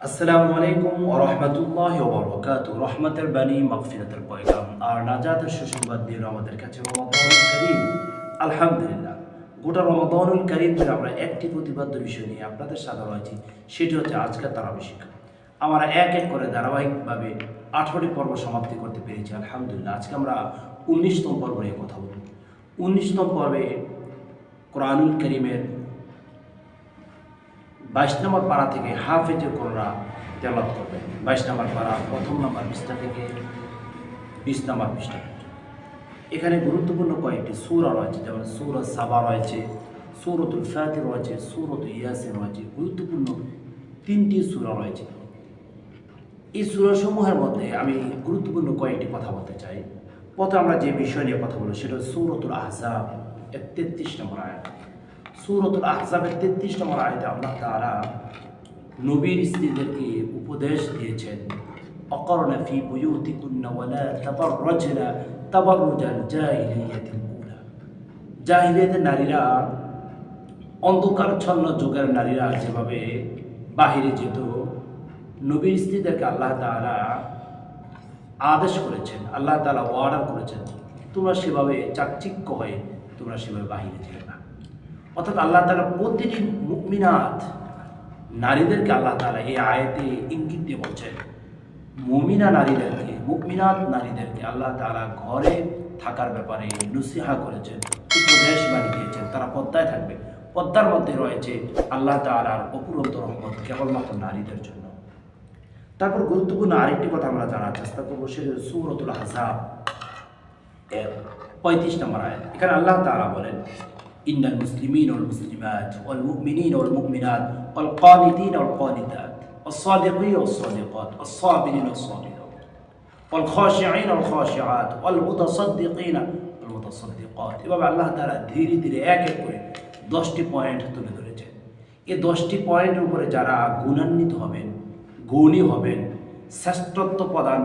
আসসালামু আলাইকুম ওয়া রাহমাতুল্লাহি ওয়া বারাকাতুহু। রহমতের বাণী, মাগফিরাতের পয়গাম আর নাজাতের সুসংবাদ দিয়ে আমাদের কাছে রমাদানুল কারীম। আলহামদুলিল্লাহ, গোটা রমাদানুল কারীমের আমরা একটি প্রতিপাদ্য বিষয় নিয়ে আপনাদের সাথে রয়েছি, সেটি হচ্ছে আজকের তারাবি শিক্ষা। আমরা এক এক করে ধারাবাহিকভাবে 18টি পর্ব সমাপ্তি করতে পেরেছি আলহামদুলিল্লাহ। আজকে আমরা 19তম পর্ব নিয়ে কথা বলব। 19তম পর্বে কোরআনুল কারীমের 22 নম্বর পারা থেকে হাফেজে কোরআন তেলাওয়াত করবেন। 22 নম্বর পারা প্রথম নম্বর পৃষ্ঠা থেকে 20 নম্বর পৃষ্ঠা। এখানে গুরুত্বপূর্ণ কয়েকটি সূরা রয়েছে, যেমন সূরা সাবা রয়েছে, সূরাতুল ফাতির রয়েছে, সূরাতুল ইয়াসিন রয়েছে। গুরুত্বপূর্ণ 3টি সূরা রয়েছে। এই সূরাসমূহের মধ্যে আমি গুরুত্বপূর্ণ কয়েকটি কথা বলতে চাই। প্রথমে আমরা যে বিষয় নিয়ে কথা বলব সেটা সূরাতুল আহজাব এর 33 নম্বর আয়াত। সূরাতুল আহজাবের 33 নম্বর আয়াতে আল্লাহ তাআলা নবীর স্ত্রীদেরকে উপদেশ দিয়েছেন, অকরনা ফি বুয়ুতিকুন্না ওয়ালা তাবাররাজনা তাবাররুজাল জাহিলিয়াতিল উলা। জাহিলিয়াতের নারীরা, অন্ধকারচ্ছন্ন যুগের নারীরা যেভাবে বাহিরে যেত, নবীর স্ত্রীদেরকে আল্লাহ তাআলা আদেশ করেছেন, আল্লাহ তাআলা অর্ডার করেছেন, তোমরা সেভাবে চাকচিক্য হয়ে তোমরা সেভাবে বাহিরে যেও না। অর্থাৎ আল্লাহ তাআলা প্রতিটি মুমিনাত নারীদেরকে আল্লাহ তাআলা এই আয়াতে ইঙ্গিত দিয়ে বলছেন, মুমিনা নারীদেরকে, মুমিনাত নারীদেরকে আল্লাহ তাআলা ঘরে থাকার ব্যাপারে নসিহা করেছেন, উপদেশ বাণী দিয়েছেন, তারা পর্দায় থাকবে। পর্দার মধ্যে রয়েছে আল্লাহ তাআলার অপুরন্ত রহমত কেবলমাত্র নারীদের জন্য। তারপর গুরুত্বপূর্ণ আরেকটি কথা আমরা জানার চেষ্টা করবো, সেটা সূরাতুল আহজাব এর 35 নম্বর আয়াত। এখানে আল্লাহ তাআলা বলেন, ইন্নাল মুসলিমিন ওয়াল মুসলিমাত ওয়াল মুমিনিন ওয়াল মুমিনাত ওয়াল কানিতিন ওয়াল কানিতাত ওয়াস সাদিকিন ওয়াস সাদিকাত ওয়াস সাবিরিন ওয়াস সাবিরাত ওয়াল খাশিঈন ওয়াল খাশিআত ওয়াল মুতাসাদ্দিকিন ওয়াল মুতাসাদ্দিকাত। এভাবে আল্লাহ তাআলা ধীরে ধীরে এক এক করে 10টি পয়েন্ট তুলে ধরেছেন। এই 10টি পয়েন্টের উপরে যারা গুণান্বিত হবেন, গুণী হবেন, শ্রেষ্ঠত্ব প্রদান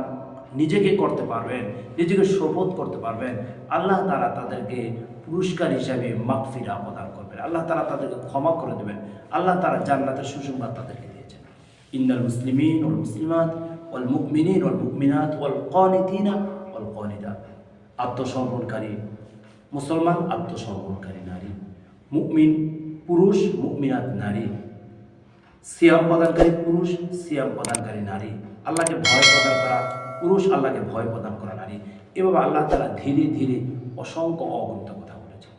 নিজেকে করতে পারবেন, নিজেকে শপথ করতে পারবেন, আল্লাহ তাআলা তাদেরকে পুরস্কার হিসাবে মাগফিরা প্রদান করবেন, আল্লাহ তাআলা তাদেরকে ক্ষমা করে দেবেন। আল্লাহ তাআলা জান্নাতের সুসংবাদ তাদেরকে দিয়েছেন। ইন্নাল মুসলিমিন ওয়াল মুসলিমাত ওয়াল মুমিনিন ওয়াল মুমিনাত ওয়াল কানিতিনা ওয়াল কানিতাত। আত্মসমর্পণকারী মুসলমান, আত্মসমর্পণকারী নারী, মুমিন পুরুষ, মুমিনাত নারী, সিয়াম প্রদানকারী পুরুষ, সিয়াম প্রদানকারী নারী, আল্লাহকে ভয় প্রদান করা পুরুষ, আল্লাহকে ভয় প্রদান করা নারী। এভাবে আল্লাহ তাআলা ধীরে ধীরে অসংখ্য অগণিত কথা বলেছেন।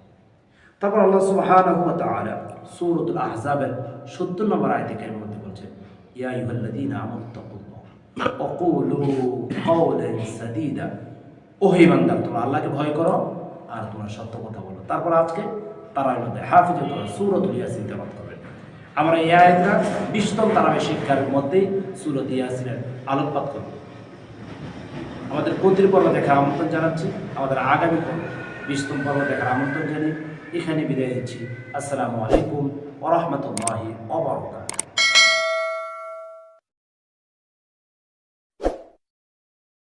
তারপর আল্লাহ সুবহানাহু ওয়া তাআলা সূরাতুল আহজাবের 70 নম্বর আয়াতে কারিমার মধ্যে বলছেন, ইয়া আইয়ুহাল্লাযীনা আমানুত্তাকুল্লাহ ওয়া কুলু কাওলান সাদীদা। ও হে বান্দা, তোমরা আল্লাহকে ভয় করো আর তোমরা সত্য কথা বলো। তারপর আজকে তারার মধ্যে হাফিজে তোমরা সূরাতুল ইয়াসিন তেলাওয়াত করবেন। আমরা এই আয়াতটা 20তম তারাবি শিক্ষার মধ্যেই সূরাত ইয়াসিনের আলোকপাত করব। আমাদের প্রতিটি পর্ব দেখার আমন্ত্রণ জানাচ্ছি। আমাদের আগামী পর্ব 20তম পর্ব দেখার আমন্ত্রণ জানিয়ে এখানে বিদায় দিচ্ছি। আসসালামু আলাইকুম ওয়া রাহমাতুল্লাহি ওয়া বারাকাতুহু।